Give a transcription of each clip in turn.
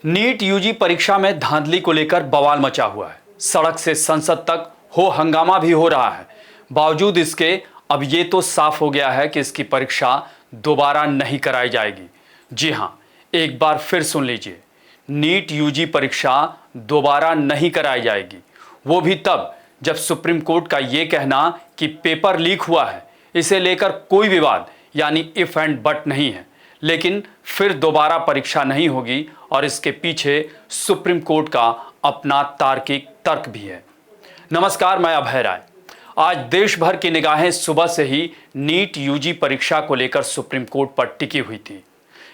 NEET UG परीक्षा में धांधली को लेकर बवाल मचा हुआ है। सड़क से संसद तक हो हंगामा भी हो रहा है। बावजूद इसके अब ये तो साफ हो गया है कि इसकी परीक्षा दोबारा नहीं कराई जाएगी। जी हां, एक बार फिर सुन लीजिए, नीट यूजी परीक्षा दोबारा नहीं कराई जाएगी। वो भी तब जब सुप्रीम कोर्ट का ये कहना कि पेपर लीक हुआ है, इसे लेकर कोई विवाद यानी इफ एंड बट नहीं है। लेकिन फिर दोबारा परीक्षा नहीं होगी और इसके पीछे सुप्रीम कोर्ट का अपना तार्किक तर्क भी है। नमस्कार, मैं अभय राय। आज देश भर की निगाहें सुबह से ही नीट यूजी परीक्षा को लेकर सुप्रीम कोर्ट पर टिकी हुई थी।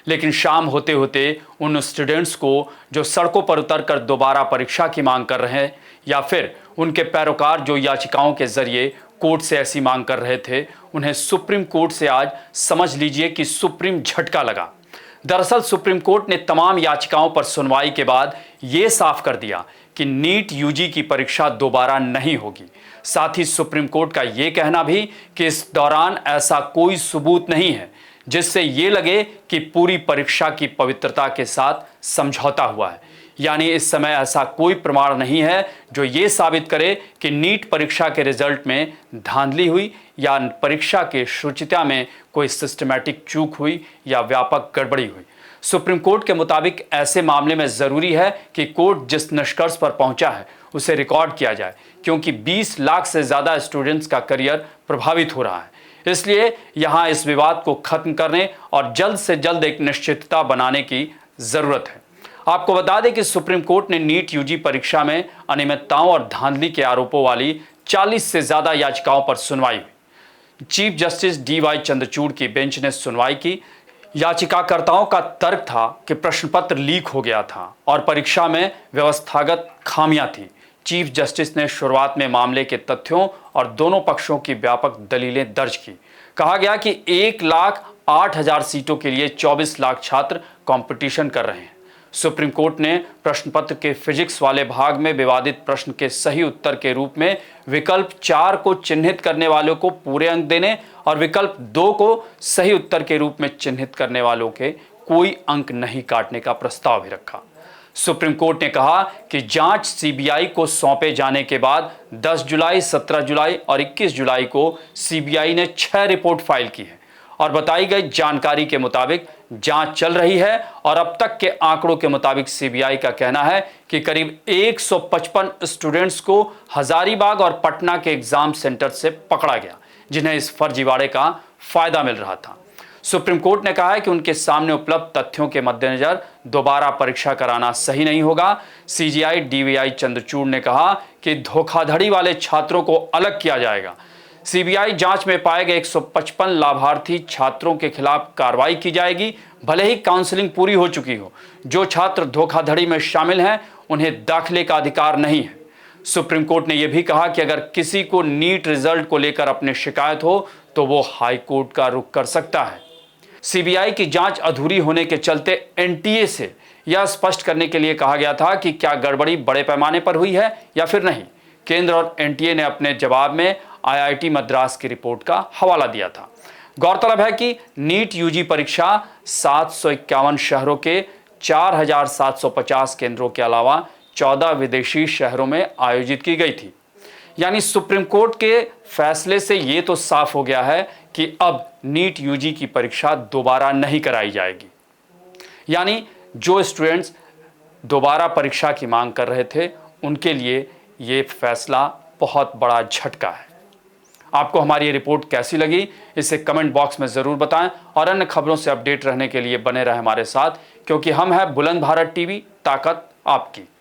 लेकिन शाम होते होते उन स्टूडेंट्स को जो सड़कों पर उतरकर दोबारा परीक्षा की मांग कर रहे हैं या फिर उनके पैरोकार जो याचिकाओं के जरिए कोर्ट से ऐसी मांग कर रहे थे, उन्हें सुप्रीम कोर्ट से आज समझ लीजिए कि सुप्रीम झटका लगा। दरअसल सुप्रीम कोर्ट ने तमाम याचिकाओं पर सुनवाई के बाद यह साफ कर दिया कि नीट यूजी की परीक्षा दोबारा नहीं होगी। साथ ही सुप्रीम कोर्ट का यह कहना भी कि इस दौरान ऐसा कोई सबूत नहीं है जिससे ये लगे कि पूरी परीक्षा की पवित्रता के साथ समझौता हुआ है। यानी इस समय ऐसा कोई प्रमाण नहीं है जो ये साबित करे कि नीट परीक्षा के रिजल्ट में धांधली हुई या परीक्षा के शुचिता में कोई सिस्टमैटिक चूक हुई या व्यापक गड़बड़ी हुई। सुप्रीम कोर्ट के मुताबिक ऐसे मामले में जरूरी है कि कोर्ट जिस निष्कर्ष पर पहुंचा है उसे रिकॉर्ड किया जाए, क्योंकि 20 लाख से ज्यादा स्टूडेंट्स का करियर प्रभावित हो रहा है। इसलिए यहां इस विवाद को खत्म करने और जल्द से जल्द एक निश्चितता बनाने की जरूरत है। आपको बता दें कि सुप्रीम कोर्ट ने नीट यूजी परीक्षा में अनियमितताओं और धांधली के आरोपों वाली 40 से ज्यादा याचिकाओं पर सुनवाई हुई। चीफ जस्टिस DY चंद्रचूड़ की बेंच ने सुनवाई की। याचिकाकर्ताओं का तर्क था कि प्रश्न पत्र लीक हो गया था और परीक्षा में व्यवस्थागत खामियां थी। चीफ जस्टिस ने शुरुआत में मामले के तथ्यों और दोनों पक्षों की व्यापक दलीलें दर्ज की। कहा गया कि 1,08,000 सीटों के लिए 24 लाख छात्र कंपटीशन कर रहे हैं। सुप्रीम कोर्ट ने प्रश्न पत्र के फिजिक्स वाले भाग में विवादित प्रश्न के सही उत्तर के रूप में विकल्प 4 को चिन्हित करने वालों को पूरे अंक देने और विकल्प 2 को सही उत्तर के रूप में चिन्हित करने वालों के कोई अंक नहीं काटने का प्रस्ताव भी रखा। सुप्रीम कोर्ट ने कहा कि जांच CBI को सौंपे जाने के बाद 10 जुलाई, 17 जुलाई और 21 जुलाई को CBI ने 6 रिपोर्ट फाइल की है और बताई गई जानकारी के मुताबिक जांच चल रही है। और अब तक के आंकड़ों के मुताबिक CBI का कहना है कि करीब 155 स्टूडेंट्स को हजारीबाग और पटना के एग्जाम सेंटर से पकड़ा गया, जिन्हें इस फर्जीवाड़े का फायदा मिल रहा था। सुप्रीम कोर्ट ने कहा है कि उनके सामने उपलब्ध तथ्यों के मद्देनजर दोबारा परीक्षा कराना सही नहीं होगा। CJI DY चंद्रचूड़ ने कहा कि धोखाधड़ी वाले छात्रों को अलग किया जाएगा। CBI जांच में पाए गए 155 लाभार्थी छात्रों के खिलाफ कार्रवाई की जाएगी, भले ही काउंसलिंग पूरी हो चुकी हो। जो छात्र धोखाधड़ी में शामिल हैं उन्हें दाखिले का अधिकार नहीं है। सुप्रीम कोर्ट ने यह भी कहा कि अगर किसी को नीट रिजल्ट को लेकर अपनी शिकायत हो तो वो हाई कोर्ट का रुख कर सकता है। CBI की जांच अधूरी होने के चलते NTA से यह स्पष्ट करने के लिए कहा गया था कि क्या गड़बड़ी बड़े पैमाने पर हुई है या फिर नहीं। केंद्र और NTA ने अपने जवाब में IIT मद्रास की रिपोर्ट का हवाला दिया था। गौरतलब है कि नीट यूजी परीक्षा 751 शहरों के 4,750 केंद्रों के अलावा 14 विदेशी शहरों में आयोजित की गई थी। यानी सुप्रीम कोर्ट के फैसले से ये तो साफ हो गया है कि अब नीट यूजी की परीक्षा दोबारा नहीं कराई जाएगी। यानी जो स्टूडेंट्स दोबारा परीक्षा की मांग कर रहे थे उनके लिए ये फैसला बहुत बड़ा झटका है। आपको हमारी ये रिपोर्ट कैसी लगी, इसे कमेंट बॉक्स में ज़रूर बताएं और अन्य खबरों से अपडेट रहने के लिए बने रहें हमारे साथ, क्योंकि हम हैं बुलंद भारत टीवी, ताकत आपकी।